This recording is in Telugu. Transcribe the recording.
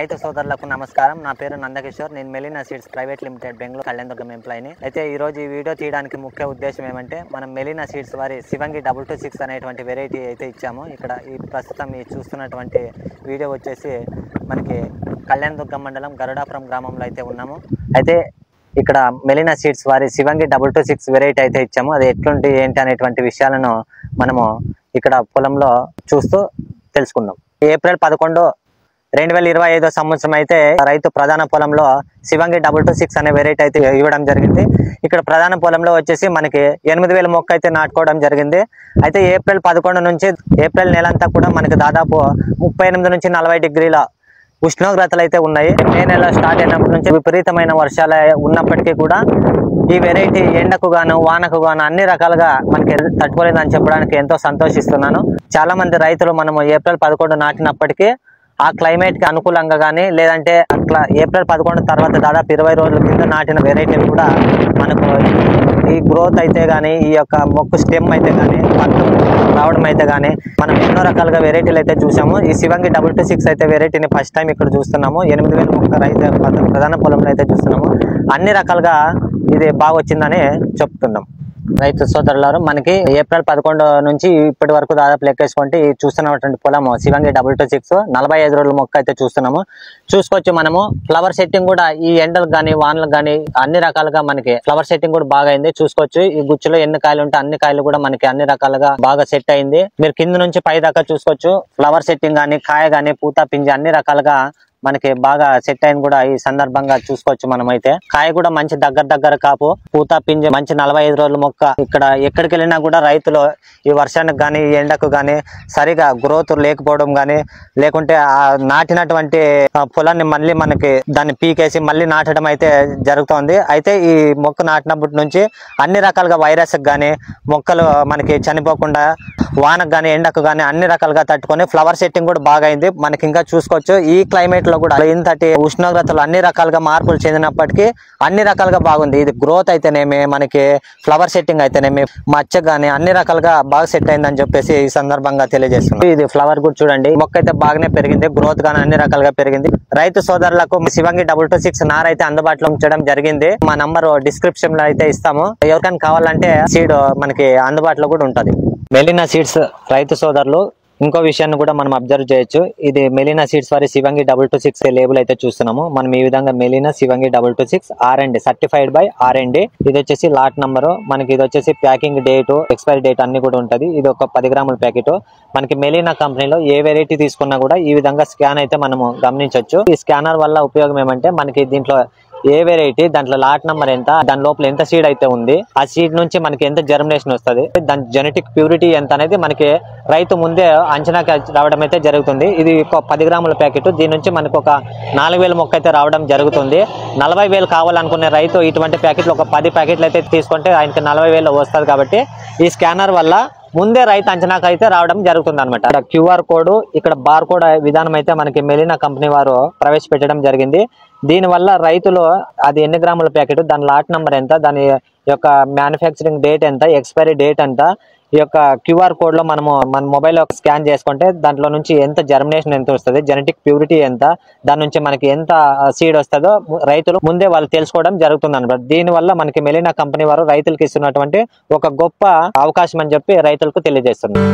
రైతు సోదరులకు నమస్కారం. నా పేరు నందకిషోర్. నేను Melina seeds private limited Bengaluru Kalyanadurgam ఎంప్లాయీని. అయితే ఈ రోజు ఈ వీడియో తీయడానికి ముఖ్య ఉద్దేశం ఏమంటే మనం మెలినా సీడ్స్ వారి శివంగి 226 అనేటువంటి వెరైటీ అయితే ఇచ్చాము. ఇక్కడ ఈ ప్రస్తుతం ఈ చూస్తున్నటువంటి వీడియో వచ్చేసి మనకి కళ్యాణదుర్గం మండలం గరుడాపురం గ్రామంలో అయితే ఉన్నాము. అయితే ఇక్కడ మెలినా సీడ్స్ వారి శివంగి 226 వెరైటీ అయితే ఇచ్చాము. అది ఎట్లుంటి ఏంటి అనేటువంటి విషయాలను మనము ఇక్కడ పొలంలో చూస్తూ తెలుసుకుందాం. ఏప్రిల్ 11, 2025 సంవత్సరం అయితే రైతు ప్రధాన పొలంలో శివంగి 226 అనే వెరైటీ అయితే ఇవ్వడం జరిగింది. ఇక్కడ ప్రధాన పొలంలో వచ్చేసి మనకి 8000 మొక్క అయితే నాటుకోవడం జరిగింది. అయితే ఏప్రిల్ 11 నుంచి ఏప్రిల్ నెలంతా కూడా మనకి దాదాపు 38 నుంచి 40 డిగ్రీల ఉష్ణోగ్రతలు అయితే ఉన్నాయి. మే నెల స్టార్ట్ అయినప్పటి నుంచి విపరీతమైన వర్షాలు ఉన్నప్పటికీ కూడా ఈ వెరైటీ ఎండకు గాను వానకు గాను అన్ని రకాలుగా మనకి తట్టుకోలేదని చెప్పడానికి ఎంతో సంతోషిస్తున్నాను. చాలా మంది రైతులు మనము ఏప్రిల్ 11 నాటినప్పటికీ ఆ క్లైమేట్ కి అనుకూలంగా కానీ లేదంటే అట్లా ఏప్రిల్ 11 తర్వాత దాదాపు 20 రోజుల కింద నాటిన వెరైటీలు కూడా మనకు ఈ గ్రోత్ అయితే కానీ ఈ యొక్క మొక్కు స్టెమ్ అయితే కానీ పట్టు రావడం అయితే కానీ మనం ఎన్నో రకాలుగా వెరైటీలు అయితే చూసాము. ఈ శివంగి 226 అయితే వెరైటీని ఫస్ట్ టైం ఇక్కడ చూస్తున్నాము. 8000 మొక్క రైతు ప్రధాన పొలంలో అయితే చూస్తున్నాము. అన్ని రకాలుగా ఇది బాగా వచ్చిందని చెప్తున్నాం. రైతు సోదరులారు, మనకి ఏప్రిల్ 11 నుంచి ఇప్పటి వరకు దాదాపు లెక్కేసుకుంటే చూస్తున్నటువంటి పొలము శివంగి 226 45 రోజుల మొక్క అయితే చూస్తున్నాము. చూసుకోవచ్చు. మనము ఫ్లవర్ సెట్టింగ్ కూడా ఈ ఎండలకు కానీ వానలకు కానీ అన్ని రకాలుగా మనకి ఫ్లవర్ సెట్టింగ్ కూడా బాగా అయింది. చూసుకోవచ్చు. ఈ గుచ్చులో ఎన్ని కాయలు ఉంటే అన్ని కాయలు కూడా మనకి అన్ని రకాలుగా బాగా సెట్ అయింది. మీరు కింద నుంచి పై దాకా చూసుకోవచ్చు. ఫ్లవర్ సెట్టింగ్ కానీ కాయ కానీ పూత పింజ అన్ని రకాలుగా మనకి బాగా సెట్ అయింది కూడా ఈ సందర్భంగా చూసుకోవచ్చు. మనమైతే కాయ కూడా మంచి దగ్గర కాపు పూత పింజ మంచి 45 రోజుల మొక్క. ఇక్కడ ఎక్కడికి వెళ్ళినా కూడా రైతులు ఈ వర్షానికి కానీ ఈ ఎండకు కానీ సరిగా గ్రోత్ లేకపోవడం కానీ లేకుంటే ఆ నాటినటువంటి పొలాన్ని మళ్ళీ మనకి దాన్ని పీకేసి మళ్ళీ నాటడం అయితే జరుగుతోంది. అయితే ఈ మొక్క నాటినప్పటి నుంచి అన్ని రకాలుగా వైరస్ కానీ మొక్కలు మనకి చనిపోకుండా వానకు కానీ ఎండకు కానీ అన్ని రకాలుగా తట్టుకొని ఫ్లవర్ సెట్టింగ్ కూడా బాగా అయింది. మనకి ఇంకా చూసుకోవచ్చు. ఈ క్లైమేట్ లో కూడా ఇంతటి ఉష్ణోగ్రతలు అన్ని రకాలుగా మార్పులు చెందినప్పటికీ అన్ని రకాలుగా బాగుంది. ఇది గ్రోత్ అయితేనేమి మనకి ఫ్లవర్ సెట్టింగ్ అయితేనేమి మచ్చ గానీ అన్ని రకాలుగా బాగా సెట్ అయిందని చెప్పేసి ఈ సందర్భంగా తెలియజేస్తున్నాం. ఇది ఫ్లవర్ కూడా చూడండి. మొక్క అయితే బాగానే పెరిగింది. గ్రోత్ గానీ అన్ని రకాలుగా పెరిగింది. రైతు సోదరులకు శివంగి 226 నార అయితే అందుబాటులో ఉంచడం జరిగింది. మా నంబర్ డిస్క్రిప్షన్ లో అయితే ఇస్తాము. ఎవరికైనా కావాలంటే సీడ్ మనకి అందుబాటులో కూడా ఉంటది. మెలినా సీడ్స్ రైతు సోదరులు ఇంకో విషయాన్ని కూడా మనం అబ్జర్వ్ చేయొచ్చు. ఇది మెలినా సీడ్స్ వారి శివంగి 226 లేబుల్ అయితే చూస్తున్నాము. మనం ఈ విధంగా మెలినా శివంగి 226 R&D సర్టిఫైడ్ బై R&D. ఇది వచ్చేసి లాట్ నంబరు. మనకి ఇది వచ్చేసి ప్యాకింగ్ డేట్ ఎక్స్పైరీ డేట్ అన్ని కూడా ఉంటది. ఇది ఒక 10 గ్రాముల ప్యాకెట్. మనకి మెలినా కంపెనీలో ఏ వెరైటీ తీసుకున్నా కూడా ఈ విధంగా స్కాన్ అయితే మనము గమనించవచ్చు. ఈ స్కానర్ వల్ల ఉపయోగం ఏమంటే మనకి దీంట్లో ఏ వెరైటీ దాంట్లో లాట్ నంబర్ ఎంత, దాని లోపల ఎంత సీడ్ అయితే ఉంది, ఆ సీడ్ నుంచి మనకి ఎంత జర్మినేషన్ వస్తుంది, దాని జెనెటిక్ ప్యూరిటీ ఎంత అనేది మనకి రైతు ముందే అంచనాకి రావడం అయితే జరుగుతుంది. ఇది ఒక 10 గ్రాముల ప్యాకెట్. దీని నుంచి మనకు ఒక 4000 మొక్క అయితే రావడం జరుగుతుంది. 40000 కావాలనుకునే రైతు ఇటువంటి ప్యాకెట్లు ఒక 10 ప్యాకెట్లు అయితే తీసుకుంటే ఆయనకి 40000 వస్తుంది. కాబట్టి ఈ స్కానర్ వల్ల ముందే రైతు అంచనాకు అయితే రావడం జరుగుతుంది అనమాట. క్యూఆర్ కోడ్ ఇక్కడ బార్ కోడ్ విధానం అయితే మనకి మెలినా కంపెనీ వారు ప్రవేశపెట్టడం జరిగింది. దీని వల్ల రైతులు అది ఎన్ని గ్రాముల ప్యాకెట్, దాని లాట్ నంబర్ ఎంత, దాని యొక్క మ్యానుఫ్యాక్చరింగ్ డేట్ ఎంత, ఎక్స్పైరీ డేట్ ఎంత, ఈ యొక్క క్యూఆర్ కోడ్ లో మనము మన మొబైల్ లో స్కాన్ చేసుకుంటే దాంట్లో నుంచి ఎంత జర్మినేషన్ ఎంత వస్తుంది, జెనెటిక్ ప్యూరిటీ ఎంత, దాని నుంచి మనకి ఎంత సీడ్ వస్తుందో రైతులు ముందే వాళ్ళు తెలుసుకోవడం జరుగుతుంది అనమాట. దీని వల్ల మనకి మెలినా కంపెనీ వారు రైతులకు ఇస్తున్నటువంటి ఒక గొప్ప అవకాశం అని చెప్పి రైతులకు తెలియజేస్తున్నారు.